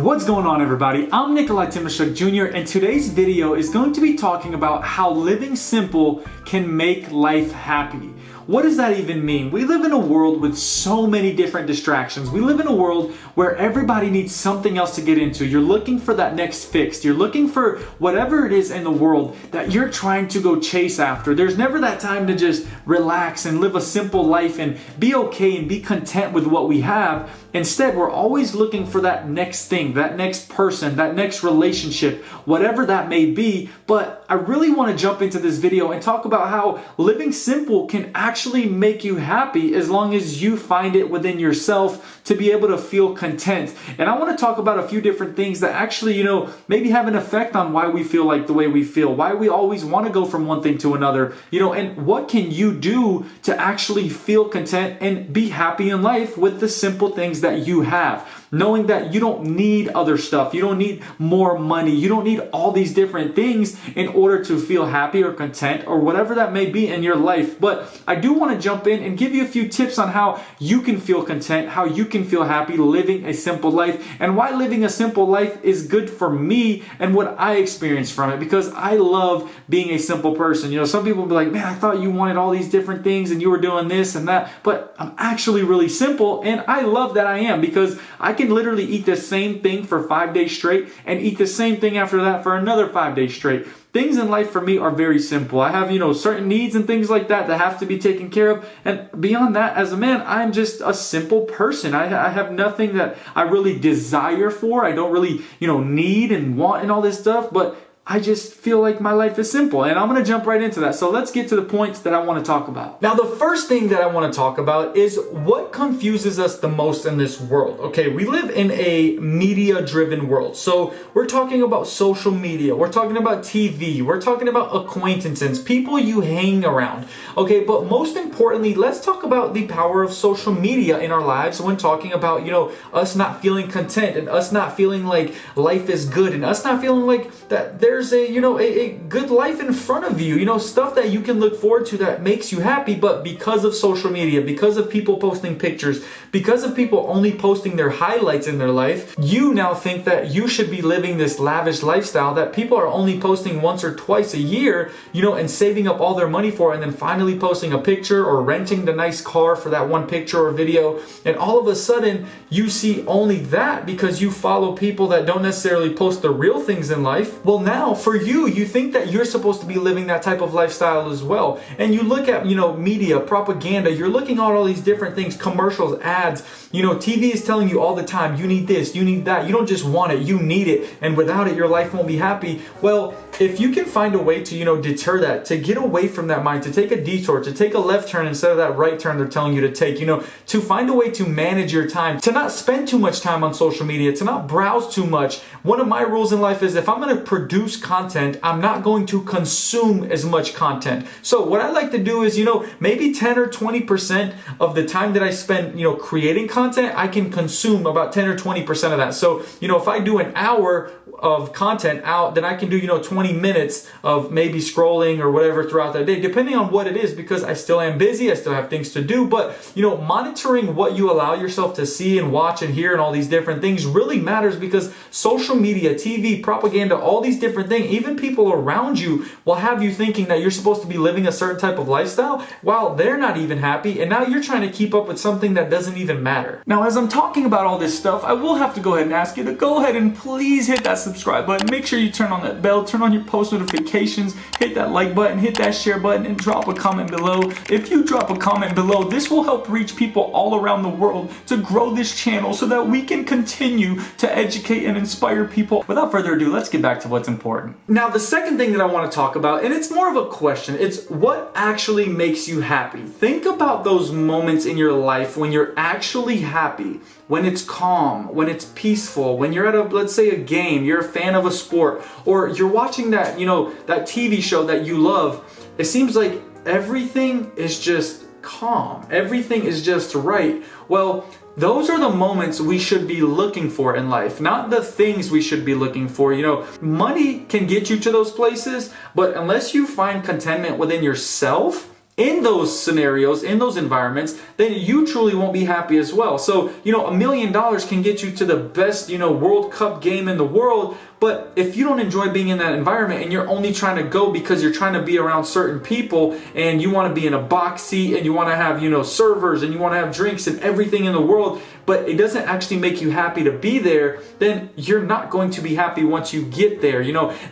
What's going on, everybody? I'm Nikolay Timoshchuk Jr. and today's video is going to be talking about how living simple can make life happy. What does that even mean? We live in a world with so many different distractions. We live in a world where everybody needs something else to get into. You're looking for that next fix. You're looking for whatever it is in the world that you're trying to go chase after. There's never that time to just relax and live a simple life and be okay and be content with what we have. Instead, we're always looking for that next thing, that next person, that next relationship, whatever that may be. But I really want to jump into this video and talk about how living simple can actually make you happy as long as you find it within yourself to be able to feel content. And I want to talk about a few different things that actually, maybe have an effect on why we feel like the way we feel, why we always want to go from one thing to another, and what can you do to actually feel content and be happy in life with the simple things that you have. Knowing that you don't need other stuff, you don't need more money, you don't need all these different things in order to feel happy or content or whatever that may be in your life. But I do want to jump in and give you a few tips on how you can feel content, how you can feel happy living a simple life, and why living a simple life is good for me and what I experience from it, because I love being a simple person. Some people will be like, man, I thought you wanted all these different things and you were doing this and that, but I'm actually really simple, and I love that I am, because I can literally eat the same thing for 5 days straight and eat the same thing after that for another 5 days straight. Things in life for me are very simple. I have, certain needs and things like that that have to be taken care of. And beyond that, as a man, I'm just a simple person. I have nothing that I really desire for. I don't really, need and want and all this stuff, but I just feel like my life is simple, and I'm going to jump right into that. So let's get to the points that I want to talk about. Now, the first thing that I want to talk about is what confuses us the most in this world. Okay, we live in a media-driven world. So we're talking about social media. We're talking about TV. We're talking about acquaintances, people you hang around. Okay, but most importantly, let's talk about the power of social media in our lives when talking about, us not feeling content and us not feeling like life is good and us not feeling like that there's a good life in front of you, stuff that you can look forward to that makes you happy. But because of social media, because of people posting pictures, because of people only posting their highlights in their life, you now think that you should be living this lavish lifestyle that people are only posting once or twice a year, and saving up all their money for, and then finally posting a picture or renting the nice car for that one picture or video. And all of a sudden you see only that because you follow people that don't necessarily post the real things in life. Well, now for you think that you're supposed to be living that type of lifestyle as well. And you look at, media, propaganda, you're looking at all these different things, commercials, ads, TV is telling you all the time, you need this, you need that. You don't just want it, you need it. And without it, your life won't be happy. Well, if you can find a way to, deter that, to get away from that mind, to take a detour, to take a left turn instead of that right turn they're telling you to take, to find a way to manage your time, to not spend too much time on social media, to not browse too much. One of my rules in life is if I'm going to produce content, I'm not going to consume as much content. So what I like to do is, maybe 10 or 20% of the time that I spend, creating content, I can consume about 10 or 20% of that. So, if I do an hour of content out, then I can do, 20 minutes of maybe scrolling or whatever throughout that day, depending on what it is, because I still am busy, I still have things to do. But, monitoring what you allow yourself to see and watch and hear and all these different things really matters, because social media, TV, propaganda, all these different things, even people around you will have you thinking that you're supposed to be living a certain type of lifestyle while they're not even happy. And now you're trying to keep up with something that doesn't even matter. Now, as I'm talking about all this stuff, I will have to go ahead and ask you to go ahead and please hit that subscribe button. Make sure you turn on that bell, turn on your post notifications, hit that like button, hit that share button, and drop a comment below. If you drop a comment below, this will help reach people all around the world to grow this channel so that we can continue to educate and inspire people. Without further ado, let's get back to what's important. Now, the second thing that I want to talk about, and it's more of a question, it's what actually makes you happy. Think about those moments in your life when you're actually happy, when it's calm, when it's peaceful, when you're at let's say a game, you're a fan of a sport, or you're watching that, that TV show that you love. It seems like everything is just calm. Everything is just right. Well, those are the moments we should be looking for in life, not the things we should be looking for. Money can get you to those places, but unless you find contentment within yourself, in those scenarios, in those environments, then you truly won't be happy as well. So, $1 million can get you to the best, World Cup game in the world. But if you don't enjoy being in that environment and you're only trying to go because you're trying to be around certain people and you want to be in a box seat and you want to have, servers and you want to have drinks and everything in the world, but it doesn't actually make you happy to be there, then you're not going to be happy once you get there.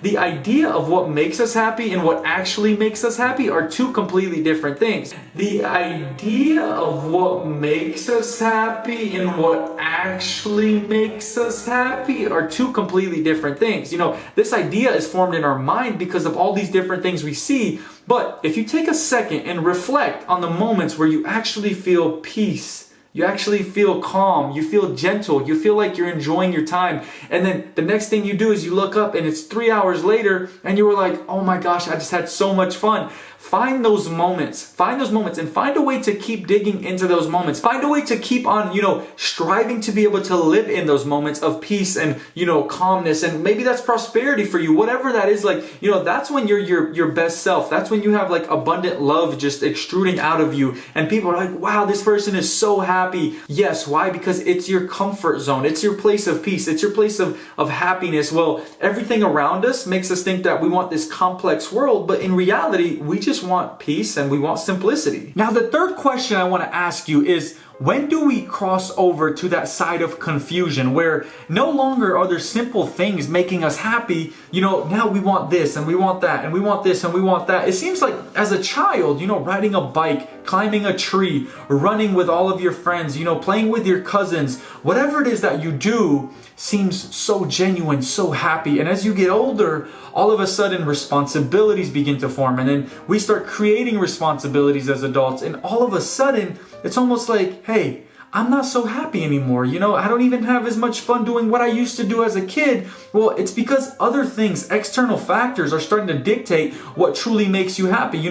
The idea of what makes us happy and what actually makes us happy are two completely different things. The idea of what makes us happy and what actually makes us happy are two completely different things. This idea is formed in our mind because of all these different things we see. But if you take a second and reflect on the moments where you actually feel peace, you actually feel calm, you feel gentle, you feel like you're enjoying your time. And then the next thing you do is you look up and it's 3 hours later and you were like, oh my gosh, I just had so much fun. Find those moments and find a way to keep digging into those moments. Find a way to keep on, striving to be able to live in those moments of peace and, calmness. And maybe that's prosperity for you, whatever that is. That's when you're your best self. That's when you have abundant love just extruding out of you. And people are like, wow, this person is so happy. Yes. Why? Because it's your comfort zone. It's your place of peace. It's your place of happiness. Well, everything around us makes us think that we want this complex world, but in reality, we just want peace and we want simplicity. Now, the third question I want to ask you is, when do we cross over to that side of confusion where no longer are there simple things making us happy? Now we want this and we want that and we want this and we want that. It seems like as a child, riding a bike, climbing a tree, running with all of your friends, playing with your cousins, whatever it is that you do seems so genuine, so happy. And as you get older, all of a sudden responsibilities begin to form. And then we start creating responsibilities as adults. And all of a sudden, it's almost like, hey, I'm not so happy anymore. I don't even have as much fun doing what I used to do as a kid. Well, it's because other things, external factors are starting to dictate what truly makes you happy.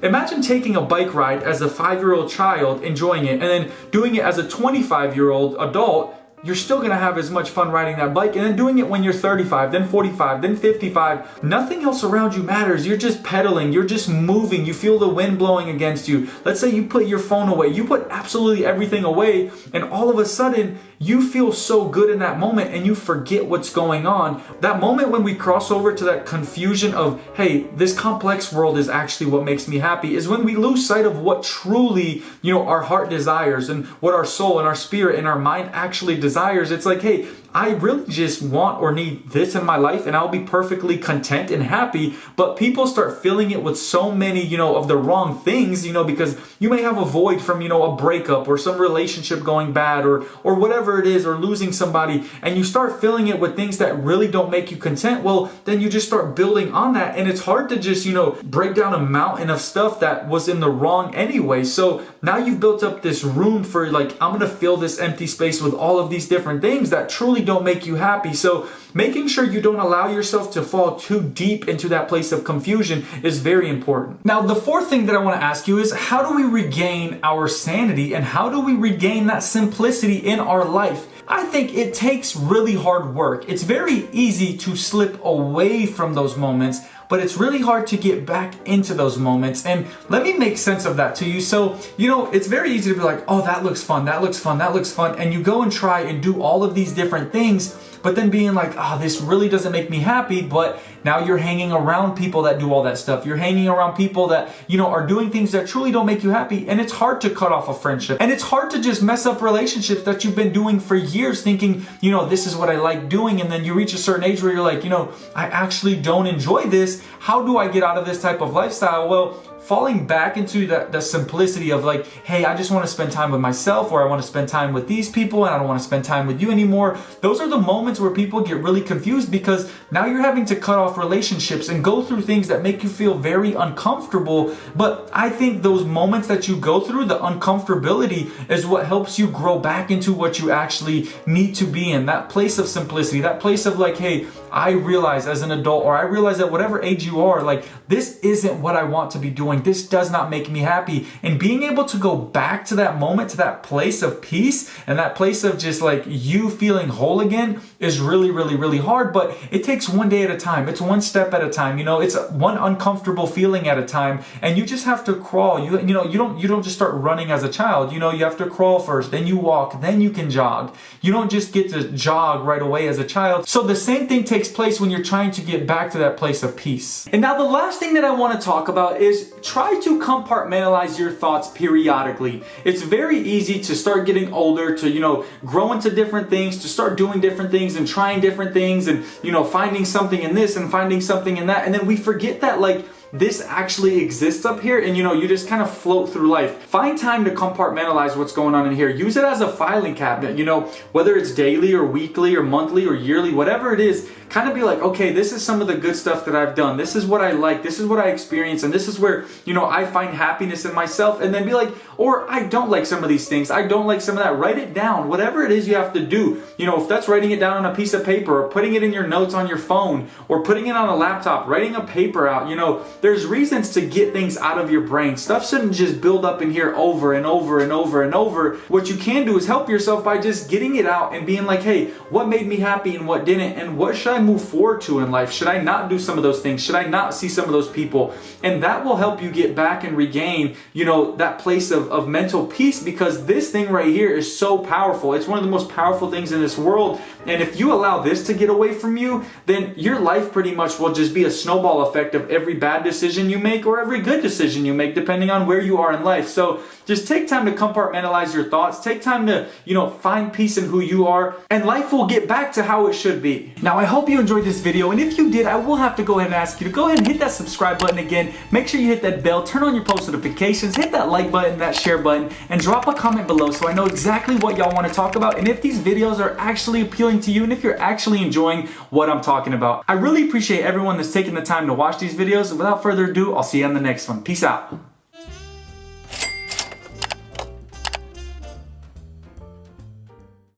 Imagine taking a bike ride as a 5-year-old child, enjoying it, and then doing it as a 25-year-old adult. You're still going to have as much fun riding that bike, and then doing it when you're 35, then 45, then 55. Nothing else around you matters. You're just pedaling. You're just moving. You feel the wind blowing against you. Let's say you put your phone away. You put absolutely everything away, and all of a sudden, you feel so good in that moment and you forget what's going on. That moment when we cross over to that confusion of, hey, this complex world is actually what makes me happy, is when we lose sight of what truly, our heart desires and what our soul and our spirit and our mind actually desires. It's like, hey, I really just want or need this in my life and I'll be perfectly content and happy. But people start filling it with so many, of the wrong things, because you may have a void from, a breakup or some relationship going bad or whatever it is, or losing somebody, and you start filling it with things that really don't make you content. Well, then you just start building on that. And it's hard to just, break down a mountain of stuff that was in the wrong anyway. So now you've built up this room for I'm going to fill this empty space with all of these different things that truly don't make you happy. So making sure you don't allow yourself to fall too deep into that place of confusion is very important. Now, the fourth thing that I want to ask you is, how do we regain our sanity and how do we regain that simplicity in our life? I think it takes really hard work. It's very easy to slip away from those moments, but it's really hard to get back into those moments. And let me make sense of that to you. So, it's very easy to be like, oh, that looks fun, that looks fun, that looks fun. And you go and try and do all of these different things, but then being like, this really doesn't make me happy. But now you're hanging around people that do all that stuff. You're hanging around people that, are doing things that truly don't make you happy. And it's hard to cut off a friendship. And it's hard to just mess up relationships that you've been doing for years thinking, this is what I like doing. And then you reach a certain age where you're like, I actually don't enjoy this. How do I get out of this type of lifestyle? Well, falling back into the simplicity of like, hey, I just want to spend time with myself, or I want to spend time with these people and I don't want to spend time with you anymore. Those are the moments where people get really confused, because now you're having to cut off relationships and go through things that make you feel very uncomfortable. But I think those moments that you go through, the uncomfortability, is what helps you grow back into what you actually need to be in. That place of simplicity, that place of like, hey, I realize as an adult, or I realize at whatever age you are, like, this isn't what I want to be doing. This does not make me happy. And being able to go back to that moment, to that place of peace and that place of just like you feeling whole again, is really, really, really hard, but it takes one day at a time. It's one step at a time. It's one uncomfortable feeling at a time, and you just have to crawl. You don't just start running as a child. You have to crawl first, then you walk, then you can jog. You don't just get to jog right away as a child. So the same thing takes place when you're trying to get back to that place of peace. And now the last thing that I want to talk about is try to compartmentalize your thoughts periodically. It's very easy to start getting older, to grow into different things, to start doing different things and trying different things, and finding something in this and finding something in that, and then we forget that this actually exists up here, and you just kind of float through life. Find time to compartmentalize what's going on in here. Use it as a filing cabinet, whether it's daily or weekly or monthly or yearly, whatever it is. Kind of be like, okay, this is some of the good stuff that I've done. This is what I like. This is what I experience. And this is where, I find happiness in myself. And then be like, or I don't like some of these things. I don't like some of that. Write it down. Whatever it is you have to do. If that's writing it down on a piece of paper, or putting it in your notes on your phone, or putting it on a laptop, writing a paper out, there's reasons to get things out of your brain. Stuff shouldn't just build up in here over and over and over and over. What you can do is help yourself by just getting it out and being like, hey, what made me happy and what didn't? And what should I move forward to in life? Should I not do some of those things? Should I not see some of those people? And that will help you get back and regain, that place of mental peace, because this thing right here is so powerful. It's one of the most powerful things in this world. And if you allow this to get away from you, then your life pretty much will just be a snowball effect of every bad decision you make or every good decision you make, depending on where you are in life. So just take time to compartmentalize your thoughts. Take time to, find peace in who you are, and life will get back to how it should be. Now, I hope you enjoyed this video, and if you did, I will have to go ahead and ask you to go ahead and hit that subscribe button again. Make sure you hit that bell, turn on your post notifications, hit that like button, that share button, and drop a comment below so I know exactly what y'all want to talk about, and if these videos are actually appealing to you, and if you're actually enjoying what I'm talking about. I really appreciate everyone that's taking the time to watch these videos, and without further ado, I'll see you on the next one. Peace out.